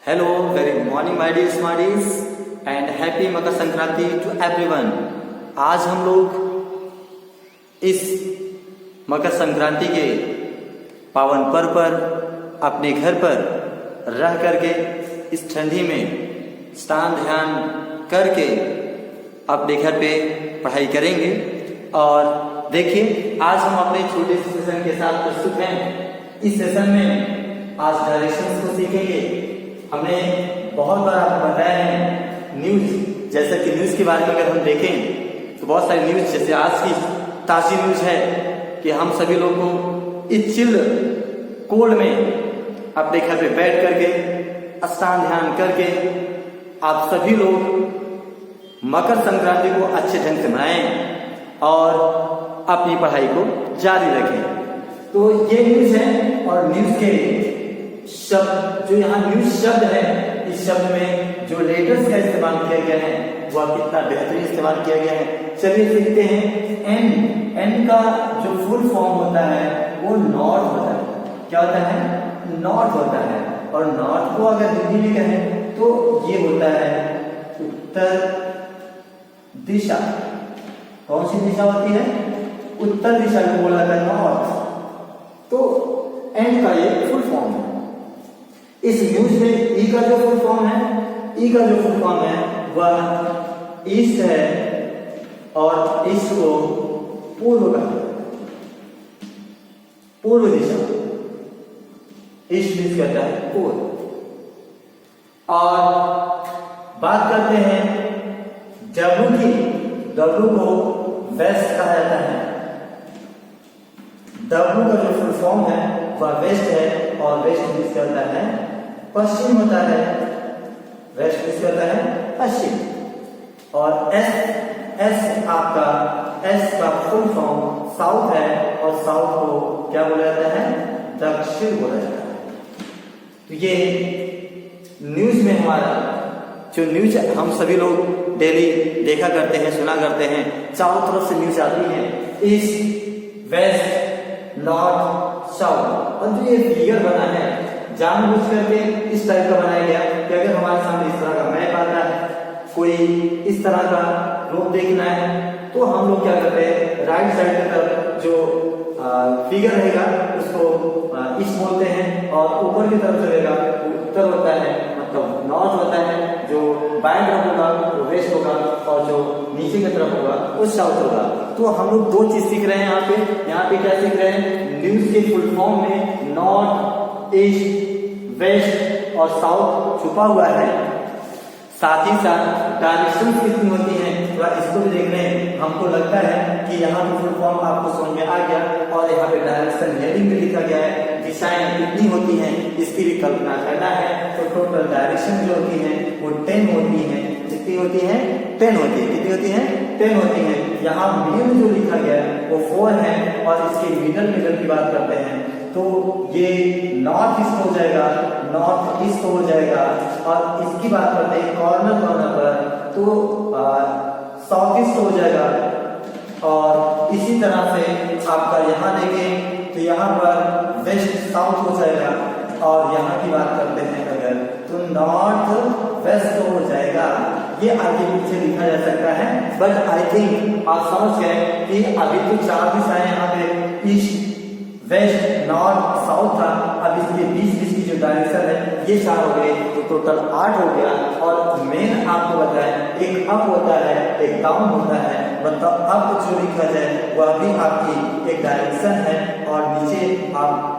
Hello, very morning my dear smarties and happy Makar Sankranti to everyone। आज हम लोग इस मकर संक्रांति के पावन पर्व पर अपने घर पर रह करके इस ठंडी में स्नान ध्यान करके अपने घर पे पढ़ाई करेंगे। और देखिए आज हम अपने छोटे से सेशन के साथ प्रस्तुत हैं। इस सेशन में आज डायरेक्शंस को सीखेंगे। हमने बहुत बार आपको बताया है न्यूज, जैसा कि न्यूज के बारे में अगर हम देखें तो बहुत सारी न्यूज, जैसे आज की ताज़ी न्यूज है कि हम सभी लोग को इस चिल कोल्ड में अपने घर पे बैठ करके स्नान ध्यान करके आप सभी लोग मकर संक्रांति को अच्छे ढंग से मनाएं और अपनी पढ़ाई को जारी रखें। तो ये न्यूज है और न्यूज के शब्द, जो यहाँ न्यूज शब्द है, इस शब्द में जो लेटर्स का इस्तेमाल किया गया है वह कितना बेहतरीन इस्तेमाल किया गया है। चलिए सीखते हैं। एन का जो फुल फॉर्म होता है वो नॉर्थ होता है। क्या होता है? नॉर्थ होता है। और नॉर्थ को अगर हिंदी में कहें तो ये होता है उत्तर दिशा। कौन सी दिशा होती है? उत्तर दिशा को बोला जाता है नॉर्थ। तो एन का ये फुल फॉर्म है। इस न्यूज में ई का जो फुल फॉर्म है, ई का जो फुल फॉर्म है वह ईस्ट है और ईस्ट को पूर्व का, पूर्व दिशा, ईस्ट मीन्स कहता है पूर्व। और बात करते हैं डब्ल्यू की। डब्ल्यू को वेस्ट कहा जाता है। डब्ल्यू का जो फुल फॉर्म है वह वेस्ट है और वेस्ट मीन्स करता है पश्चिम होता है। वेस्ट मीन्स करता है पश्चिम। और एस आपका, एस का फुल फॉर्म साउथ है और साउथ को क्या बोला जाता है? दक्षिण बोला जाता है। तो ये न्यूज में हमारा जो न्यूज हम सभी लोग डेली देखा करते हैं, सुना करते हैं, चारों तरफ से न्यूज आती है, ईस्ट वेस्ट नॉर्थ साउथ। और जो ये फिगर बना है जानबूझ करके इस टाइप का बनाया गया कि अगर हमारे सामने इस तरह का मैप आता है, कोई इस तरह का रूप देखना है, तो हम लोग क्या करते हैं, राइट साइड की तरफ जो फिगर रहेगा उसको ईस्ट बोलते हैं और ऊपर की तरफ चलेगा उत्तर होता है, मतलब नॉर्थ होता है। जो बाएं तरफ होगा वो वेस्ट होगा और जो नीचे की तरफ होगा वो साउथ होगा। तो हम लोग दो चीज सीख रहे हैं यहाँ पे। यहाँ पे क्या सीख रहे हैं? न्यूज के फुल फॉर्म में नॉर्थ ईस्ट वेस्ट और साउथ छुपा हुआ है। साथ ही साथ डायरेक्शन कितनी होती है थोड़ा इसको भी देख रहे हैं। हमको लगता है कि यहाँ पे फुल फॉर्म आपको समझ में आ गया और यहाँ पे डायरेक्शन हेडिंग में लिखा गया है। दिशाएं कितनी होती हैं इसकी भी कल्पना करना है। तो टोटल डायरेक्शन जो होती है वो 10 होती है। कितनी होती है? 10 होती है। कितनी होती है? 10 होती है। यहाँ मेन जो लिखा गया है वो 4 है और इसके मिडल की बात करते हैं तो ये नॉर्थ ईस्ट हो जाएगा, नॉर्थ ईस्ट हो जाएगा। और इसकी बात करते हैं कॉर्नर पर तो साउथ ईस्ट हो जाएगा। और इसी तरह से आपका यहाँ देखें तो यहाँ पर वेस्ट साउथ हो जाएगा। और यहाँ की बात करते हैं अगर तो नॉर्थ वेस्ट हो जाएगा। ये आगे पीछे लिखा जा सकता है बट आई थिंक आप समझ गए कि अभी तो 4 दिशाएं यहाँ पे ईस्ट वेस्ट नॉर्थ साउथ था। अब इसके बीच की जो डायरेक्शन है ये 4 हो गए तो टोटल 8 हो गया। और मेन आपको बताया एक अप होता है एक डाउन होता है। मतलब अप जो लिखा जाए वह भी आपकी एक डायरेक्शन है और नीचे आप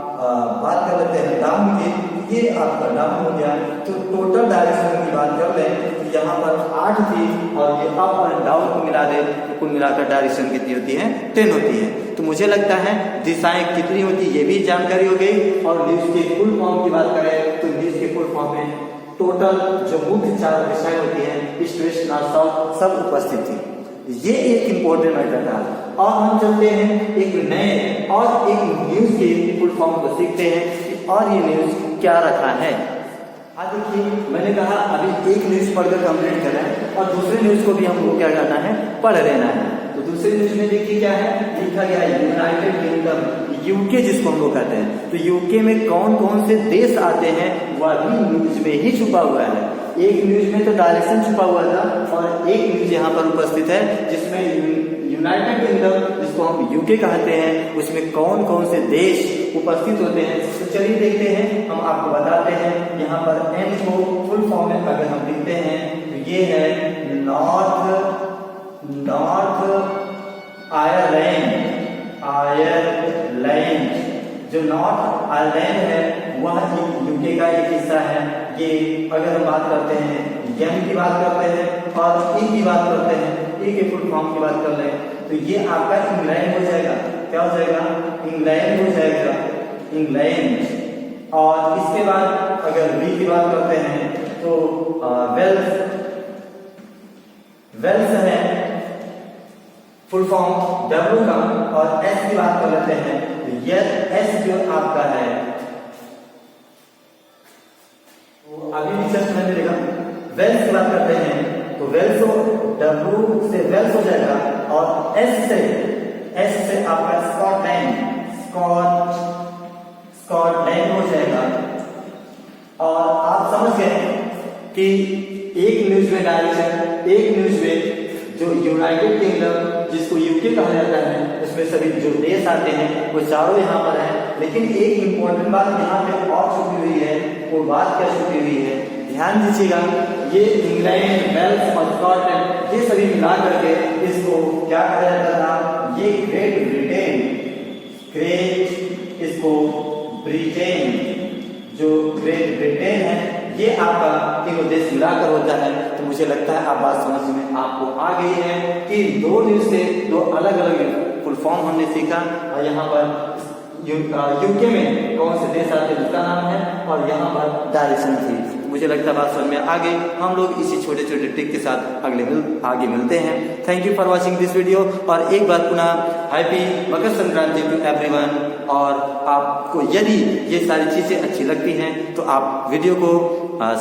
बात कर लेते हैं डाउन की, ये आपका डाउन हो गया। तो टोटल डायरेक्शन की बात कर लें तो यहाँ पर 8 थी और ये अप और डाउन को मिला दे तो कुल मिलाकर डायरेक्शन कितनी होती है? 10 होती है। तो मुझे लगता है दिशाएं कितनी होती है ये भी जानकारी हो गई। और न्यूज के फुल फॉर्म की बात करें तो न्यूज के फुल फॉर्म में टोटल जो मुख्य 4 दिशाएं होती हैं ईस्ट वेस्ट नॉर्थ साउथ सब उपस्थित थी। ये एक इंपॉर्टेंट मैटर था। और हम चलते हैं एक नए और एक न्यूज के फुल फॉर्म को सीखते हैं और ये न्यूज क्या रखा है। आज देखिए मैंने कहा अभी एक न्यूज पढ़कर कंप्लीट कर रहे हैं और दूसरे न्यूज को भी हमको क्या करना है? पढ़ लेना है। तो दूसरे न्यूज में देखिए क्या है, लिखा गया है यूनाइटेड किंगडम, यूके जिसको हम लोग कहते हैं। तो यूके में कौन कौन से देश आते हैं वह भी न्यूज में ही छुपा हुआ है। एक न्यूज में तो डायरेक्शन छुपा हुआ था और एक न्यूज यहाँ पर उपस्थित है जिसमें यूनाइटेड किंगडम जिसको हम यूके कहते हैं, उसमें कौन कौन से देश उपस्थित होते हैं। तो चलिए देखते हैं, हम आपको बताते हैं। यहाँ पर एन को फुल फॉर्म में अगर हम लिखते हैं तो ये है नॉर्थ आयरलैंड। जो नॉर्थ आयरलैंड है वह यूके का एक हिस्सा है। ये अगर हम बात करते हैं एम की बात करते हैं और ई की बात करते हैं, ई के फुल फॉर्म की बात कर लें तो ये आपका इंग्लैंड हो जाएगा। क्या हो जाएगा? इंग्लैंड हो जाएगा, इंग्लैंड। और इसके बाद अगर बी की बात करते हैं तो वेल्स है फुल फॉर्म डब्ल्यू का। और एस की बात कर लेते हैं तो ये एस जो आपका है तो अभी भी जस्ट मैंने देखा वेल्स की बात करते हैं तो वेल्स डब्ल्यू से वेल्स हो जाएगा और एस से आपका स्कॉटलैंड हो जाएगा। और आप समझ गए कि एक न्यूज में डायरेक्शन, एक न्यूज में जो यूनाइटेड किंगडम जिसको यूके कहा जाता है उसमें सभी जो देश आते हैं वो चारों यहाँ पर हैं। लेकिन एक इंपॉर्टेंट बात यहाँ पे और छुपी हुई है, वो बात क्या छुपी हुई है ध्यान दीजिएगा। ये इंग्लैंड, वेल्स और स्कॉटलैंड ये सभी मिला करके इसको क्या कहा जाता था, ये ग्रेट ब्रिटेन, जो ग्रेट ब्रिटेन है ये आपका तीनों देश मिलाकर होता है। तो मुझे लगता है आप बात समझ में आपको आ गई है कि दो न्यूज से दो अलग अलग फुल फॉर्म हमने सीखा। और यहाँ पर यूके में कौन से देश आते हैं उसका नाम है और यहाँ पर डायरेक्शन थी। मुझे लगता है बात समझ में आ गई। हम लोग इसी छोटे छोटे ट्रिक के साथ आगे मिलते हैं। Thank you for watching this video. और एक बार पुनः happy Makar Sankranti to everyone. और आपको यदि ये सारी चीजें अच्छी लगती हैं तो आप वीडियो को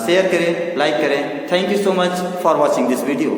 शेयर करें, लाइक करें। Thank you so much for watching this video.